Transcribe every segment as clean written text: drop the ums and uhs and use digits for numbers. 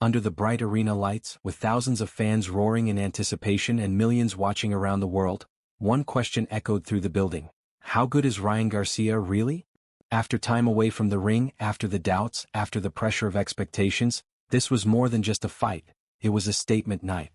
Under the bright arena lights, with thousands of fans roaring in anticipation and millions watching around the world, one question echoed through the building. How good is Ryan Garcia really? After time away from the ring, after the doubts, after the pressure of expectations, this was more than just a fight, it was a statement night.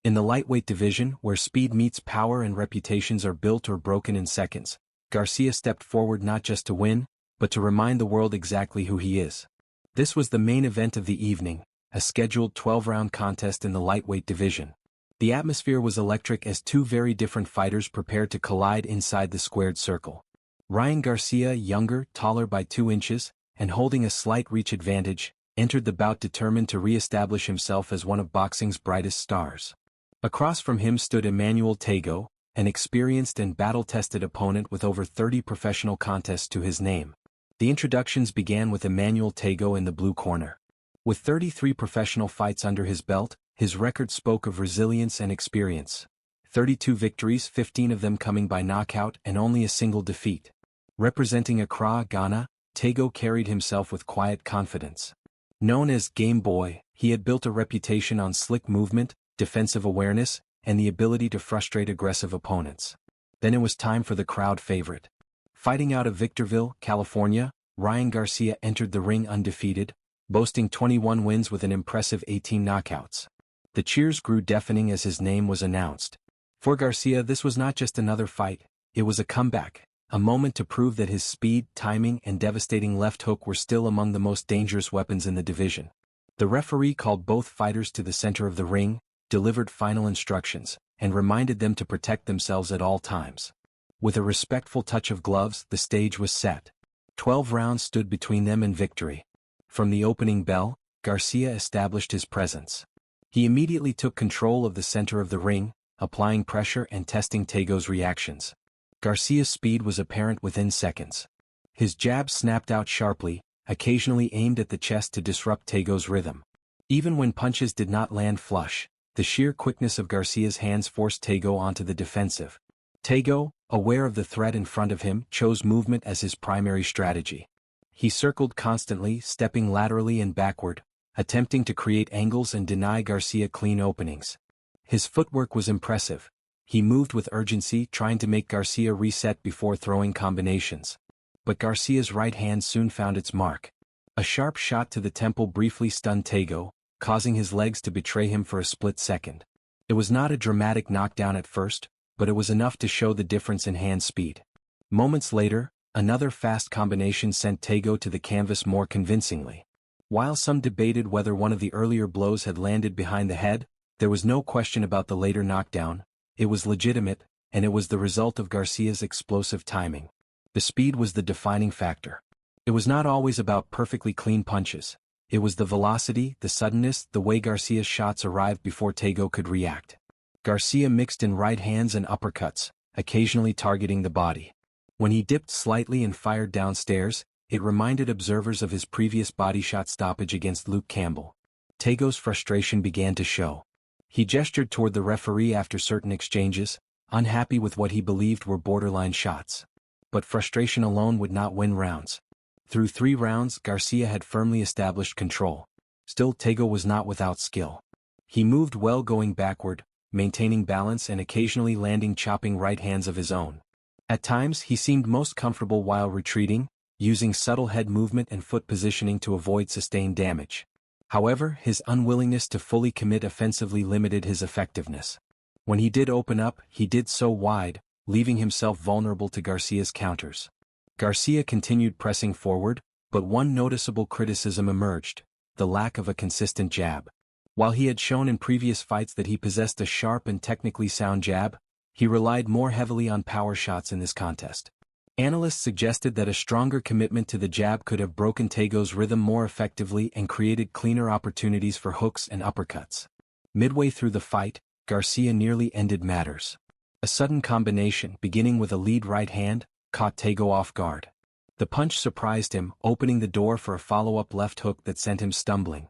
In the lightweight division, where speed meets power and reputations are built or broken in seconds, Garcia stepped forward not just to win, but to remind the world exactly who he is. This was the main event of the evening, a scheduled 12-round contest in the lightweight division. The atmosphere was electric as two very different fighters prepared to collide inside the squared circle. Ryan Garcia, younger, taller by 2 inches, and holding a slight reach advantage, entered the bout determined to re-establish himself as one of boxing's brightest stars. Across from him stood Emmanuel Tagoe, an experienced and battle-tested opponent with over 30 professional contests to his name. The introductions began with Emmanuel Tagoe in the blue corner. With 33 professional fights under his belt, his record spoke of resilience and experience. 32 victories, 15 of them coming by knockout and only a single defeat. Representing Accra, Ghana, Tagoe carried himself with quiet confidence. Known as Gameboy, he had built a reputation on slick movement, defensive awareness, and the ability to frustrate aggressive opponents. Then it was time for the crowd favorite. Fighting out of Victorville, California, Ryan Garcia entered the ring undefeated, boasting 21 wins with an impressive 18 knockouts. The cheers grew deafening as his name was announced. For Garcia, this was not just another fight, it was a comeback, a moment to prove that his speed, timing, and devastating left hook were still among the most dangerous weapons in the division. The referee called both fighters to the center of the ring, delivered final instructions, and reminded them to protect themselves at all times. With a respectful touch of gloves, the stage was set. 12 rounds stood between them and victory. From the opening bell, Garcia established his presence. He immediately took control of the center of the ring, applying pressure and testing Tagoe's reactions. Garcia's speed was apparent within seconds. His jab snapped out sharply, occasionally aimed at the chest to disrupt Tagoe's rhythm. Even when punches did not land flush, the sheer quickness of Garcia's hands forced Tagoe onto the defensive. Tagoe, aware of the threat in front of him, chose movement as his primary strategy. He circled constantly, stepping laterally and backward, attempting to create angles and deny Garcia clean openings. His footwork was impressive. He moved with urgency, trying to make Garcia reset before throwing combinations. But Garcia's right hand soon found its mark. A sharp shot to the temple briefly stunned Tagoe, causing his legs to betray him for a split second. It was not a dramatic knockdown at first, but it was enough to show the difference in hand speed. Moments later, another fast combination sent Tagoe to the canvas more convincingly. While some debated whether one of the earlier blows had landed behind the head, there was no question about the later knockdown. It was legitimate, and it was the result of Garcia's explosive timing. The speed was the defining factor. It was not always about perfectly clean punches. It was the velocity, the suddenness, the way Garcia's shots arrived before Tagoe could react. Garcia mixed in right hands and uppercuts, occasionally targeting the body. When he dipped slightly and fired downstairs, it reminded observers of his previous body shot stoppage against Luke Campbell. Tagoe's frustration began to show. He gestured toward the referee after certain exchanges, unhappy with what he believed were borderline shots. But frustration alone would not win rounds. Through 3 rounds, Garcia had firmly established control. Still, Tagoe was not without skill. He moved well going backward, maintaining balance and occasionally landing chopping right hands of his own. At times, he seemed most comfortable while retreating, using subtle head movement and foot positioning to avoid sustained damage. However, his unwillingness to fully commit offensively limited his effectiveness. When he did open up, he did so wide, leaving himself vulnerable to Garcia's counters. Garcia continued pressing forward, but one noticeable criticism emerged: the lack of a consistent jab. While he had shown in previous fights that he possessed a sharp and technically sound jab, he relied more heavily on power shots in this contest. Analysts suggested that a stronger commitment to the jab could have broken Tagoe's rhythm more effectively and created cleaner opportunities for hooks and uppercuts. Midway through the fight, Garcia nearly ended matters. A sudden combination, beginning with a lead right hand, caught Tagoe off guard. The punch surprised him, opening the door for a follow-up left hook that sent him stumbling.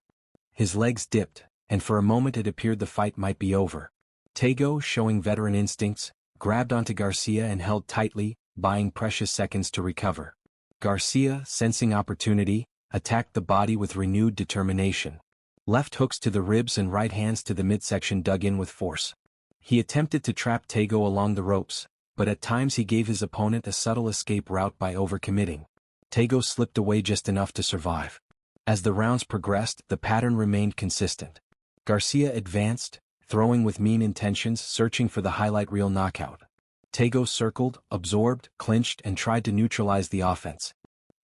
His legs dipped, and for a moment it appeared the fight might be over. Tagoe, showing veteran instincts, grabbed onto Garcia and held tightly, buying precious seconds to recover. Garcia, sensing opportunity, attacked the body with renewed determination. Left hooks to the ribs and right hands to the midsection dug in with force. He attempted to trap Tagoe along the ropes, but at times he gave his opponent a subtle escape route by overcommitting. Tagoe slipped away just enough to survive. As the rounds progressed, the pattern remained consistent. Garcia advanced, throwing with mean intentions, searching for the highlight reel knockout. Tagoe circled, absorbed, clinched, and tried to neutralize the offense.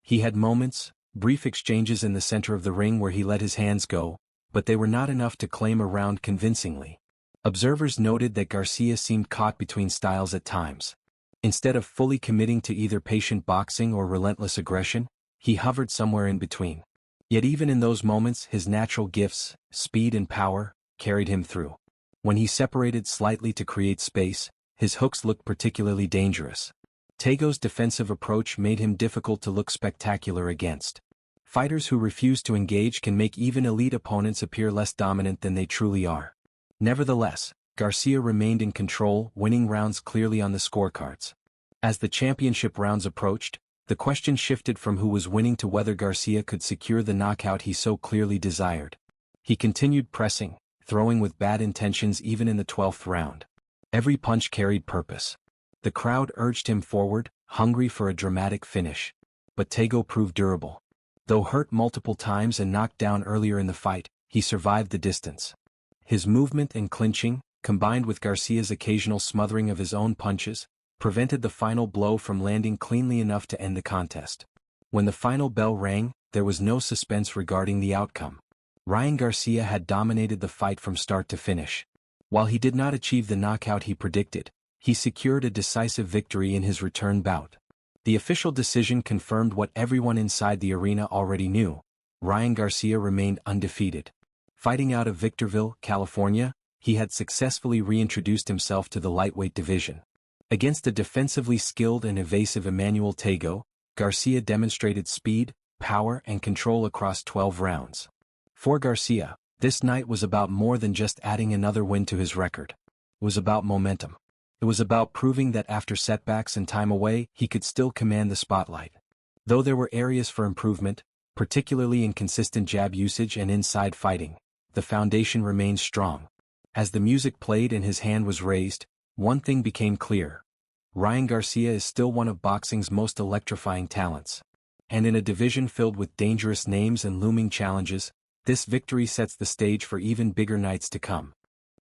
He had moments, brief exchanges in the center of the ring where he let his hands go, but they were not enough to claim a round convincingly. Observers noted that Garcia seemed caught between styles at times. Instead of fully committing to either patient boxing or relentless aggression, he hovered somewhere in between. Yet even in those moments, his natural gifts, speed and power, carried him through. When he separated slightly to create space, his hooks looked particularly dangerous. Tagoe's defensive approach made him difficult to look spectacular against. Fighters who refuse to engage can make even elite opponents appear less dominant than they truly are. Nevertheless, Garcia remained in control, winning rounds clearly on the scorecards. As the championship rounds approached, the question shifted from who was winning to whether Garcia could secure the knockout he so clearly desired. He continued pressing, throwing with bad intentions even in the 12th round. Every punch carried purpose. The crowd urged him forward, hungry for a dramatic finish. But Tagoe proved durable. Though hurt multiple times and knocked down earlier in the fight, he survived the distance. His movement and clinching, combined with Garcia's occasional smothering of his own punches, prevented the final blow from landing cleanly enough to end the contest. When the final bell rang, there was no suspense regarding the outcome. Ryan Garcia had dominated the fight from start to finish. While he did not achieve the knockout he predicted, he secured a decisive victory in his return bout. The official decision confirmed what everyone inside the arena already knew: Ryan Garcia remained undefeated. Fighting out of Victorville, California, he had successfully reintroduced himself to the lightweight division. Against a defensively skilled and evasive Emmanuel Tagoe, Garcia demonstrated speed, power, and control across 12 rounds. For Garcia, this night was about more than just adding another win to his record. It was about momentum. It was about proving that after setbacks and time away, he could still command the spotlight. Though there were areas for improvement, particularly in consistent jab usage and inside fighting, the foundation remained strong. As the music played and his hand was raised, one thing became clear: Ryan Garcia is still one of boxing's most electrifying talents. And in a division filled with dangerous names and looming challenges, this victory sets the stage for even bigger nights to come.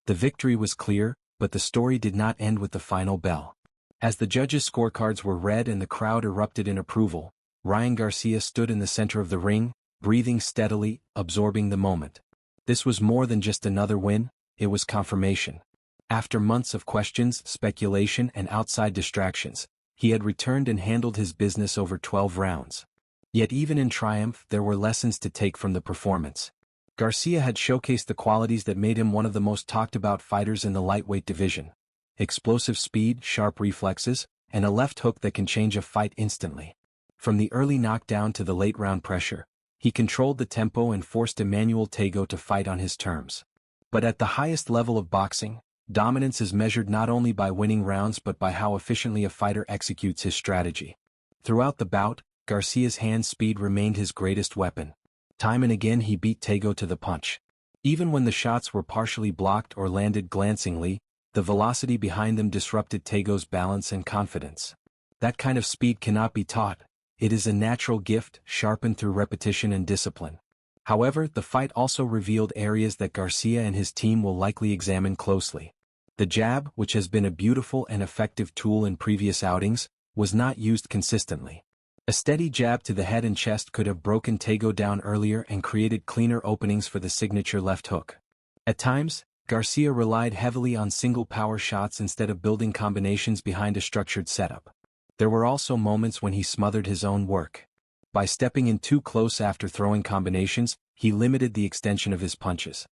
The victory was clear, but the story did not end with the final bell. As the judges' scorecards were read and the crowd erupted in approval, Ryan Garcia stood in the center of the ring, breathing steadily, absorbing the moment. This was more than just another win, it was confirmation. After months of questions, speculation, and outside distractions, he had returned and handled his business over 12 rounds. Yet even in triumph, there were lessons to take from the performance. Garcia had showcased the qualities that made him one of the most talked-about fighters in the lightweight division: explosive speed, sharp reflexes, and a left hook that can change a fight instantly. From the early knockdown to the late-round pressure, he controlled the tempo and forced Emmanuel Tagoe to fight on his terms. But at the highest level of boxing, dominance is measured not only by winning rounds but by how efficiently a fighter executes his strategy. Throughout the bout, Garcia's hand speed remained his greatest weapon. Time and again he beat Tagoe to the punch. Even when the shots were partially blocked or landed glancingly, the velocity behind them disrupted Tagoe's balance and confidence. That kind of speed cannot be taught. It is a natural gift, sharpened through repetition and discipline. However, the fight also revealed areas that Garcia and his team will likely examine closely. The jab, which has been a beautiful and effective tool in previous outings, was not used consistently. A steady jab to the head and chest could have broken Tagoe down earlier and created cleaner openings for the signature left hook. At times, Garcia relied heavily on single power shots instead of building combinations behind a structured setup. There were also moments when he smothered his own work. By stepping in too close after throwing combinations, he limited the extension of his punches.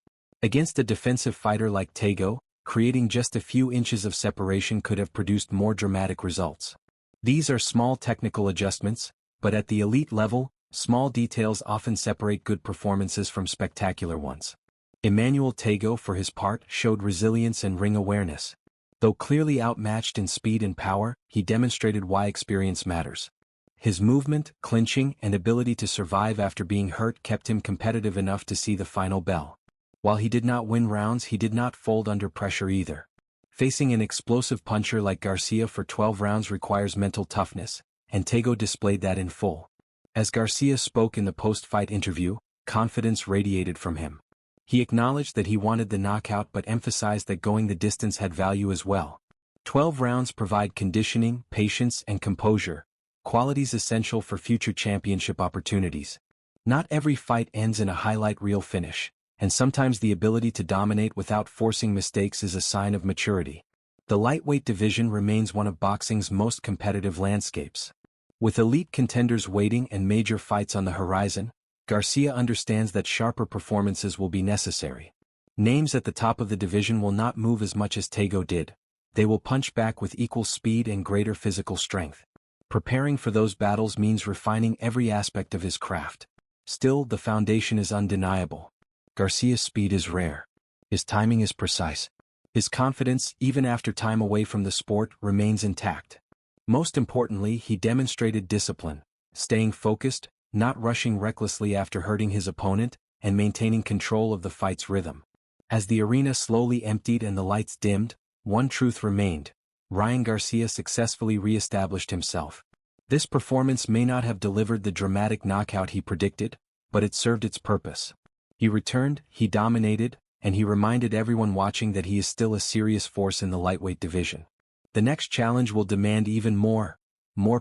Against a defensive fighter like Tagoe, creating just a few inches of separation could have produced more dramatic results. These are small technical adjustments, but at the elite level, small details often separate good performances from spectacular ones. Emmanuel Tagoe, for his part, showed resilience and ring awareness. Though clearly outmatched in speed and power, he demonstrated why experience matters. His movement, clinching, and ability to survive after being hurt kept him competitive enough to see the final bell. While he did not win rounds, he did not fold under pressure either. Facing an explosive puncher like Garcia for 12 rounds requires mental toughness, and Tagoe displayed that in full. As Garcia spoke in the post-fight interview, confidence radiated from him. He acknowledged that he wanted the knockout but emphasized that going the distance had value as well. 12 rounds provide conditioning, patience, and composure, qualities essential for future championship opportunities. Not every fight ends in a highlight reel finish, and sometimes the ability to dominate without forcing mistakes is a sign of maturity. The lightweight division remains one of boxing's most competitive landscapes. With elite contenders waiting and major fights on the horizon, Garcia understands that sharper performances will be necessary. Names at the top of the division will not move as much as Tagoe did. They will punch back with equal speed and greater physical strength. Preparing for those battles means refining every aspect of his craft. Still, the foundation is undeniable. Garcia's speed is rare. His timing is precise. His confidence, even after time away from the sport, remains intact. Most importantly, he demonstrated discipline, staying focused, not rushing recklessly after hurting his opponent, and maintaining control of the fight's rhythm. As the arena slowly emptied and the lights dimmed, one truth remained: Ryan Garcia successfully re-established himself. This performance may not have delivered the dramatic knockout he predicted, but it served its purpose. He returned, he dominated, and he reminded everyone watching that he is still a serious force in the lightweight division. The next challenge will demand even more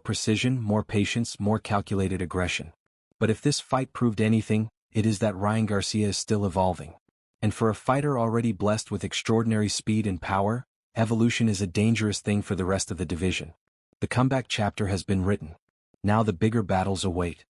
precision, more patience, more calculated aggression. But if this fight proved anything, it is that Ryan Garcia is still evolving. And for a fighter already blessed with extraordinary speed and power, evolution is a dangerous thing for the rest of the division. The comeback chapter has been written. Now the bigger battles await.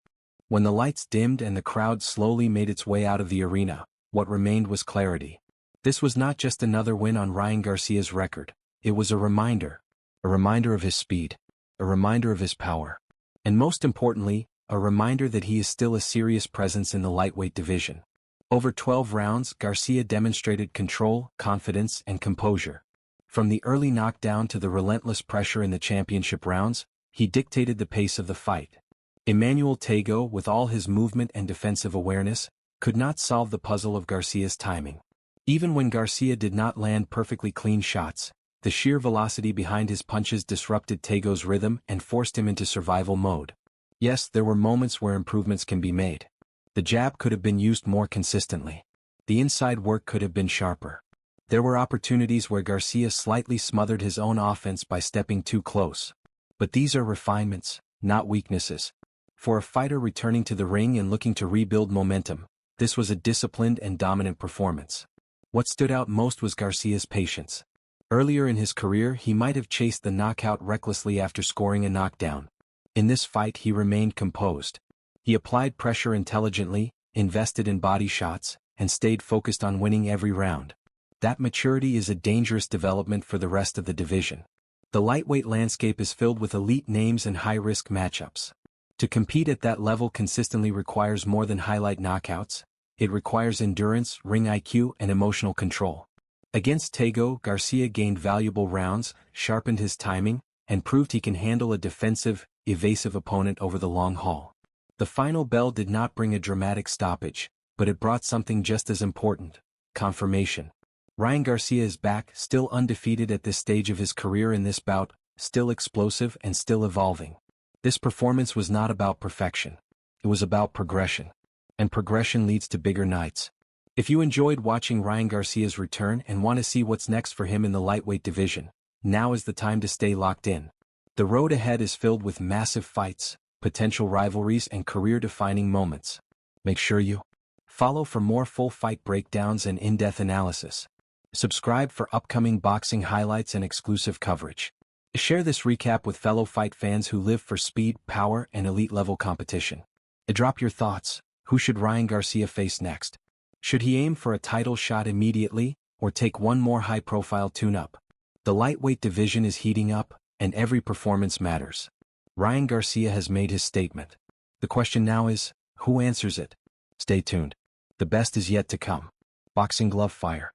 When the lights dimmed and the crowd slowly made its way out of the arena, what remained was clarity. This was not just another win on Ryan Garcia's record. It was a reminder of his speed, a reminder of his power, and most importantly, a reminder that he is still a serious presence in the lightweight division. Over 12 rounds, Garcia demonstrated control, confidence, and composure. From the early knockdown to the relentless pressure in the championship rounds, he dictated the pace of the fight. Emmanuel Tagoe, with all his movement and defensive awareness, could not solve the puzzle of Garcia's timing. Even when Garcia did not land perfectly clean shots, the sheer velocity behind his punches disrupted Tagoe's rhythm and forced him into survival mode. Yes, there were moments where improvements can be made. The jab could have been used more consistently. The inside work could have been sharper. There were opportunities where Garcia slightly smothered his own offense by stepping too close. But these are refinements, not weaknesses. For a fighter returning to the ring and looking to rebuild momentum, this was a disciplined and dominant performance. What stood out most was Garcia's patience. Earlier in his career, he might have chased the knockout recklessly after scoring a knockdown. In this fight, he remained composed. He applied pressure intelligently, invested in body shots, and stayed focused on winning every round. That maturity is a dangerous development for the rest of the division. The lightweight landscape is filled with elite names and high-risk matchups. To compete at that level consistently requires more than highlight knockouts. It requires endurance, ring IQ, and emotional control. Against Tagoe, Garcia gained valuable rounds, sharpened his timing, and proved he can handle a defensive, evasive opponent over the long haul. The final bell did not bring a dramatic stoppage, but it brought something just as important: confirmation. Ryan Garcia is back, still undefeated at this stage of his career in this bout, still explosive and still evolving. This performance was not about perfection. It was about progression. And progression leads to bigger nights. If you enjoyed watching Ryan Garcia's return and want to see what's next for him in the lightweight division, now is the time to stay locked in. The road ahead is filled with massive fights, potential rivalries, and career-defining moments. Make sure you follow for more full fight breakdowns and in-depth analysis. Subscribe for upcoming boxing highlights and exclusive coverage. Share this recap with fellow fight fans who live for speed, power, and elite-level competition. Drop your thoughts. Who should Ryan Garcia face next? Should he aim for a title shot immediately, or take one more high-profile tune-up? The lightweight division is heating up, and every performance matters. Ryan Garcia has made his statement. The question now is, who answers it? Stay tuned. The best is yet to come. Boxing Glove Fire.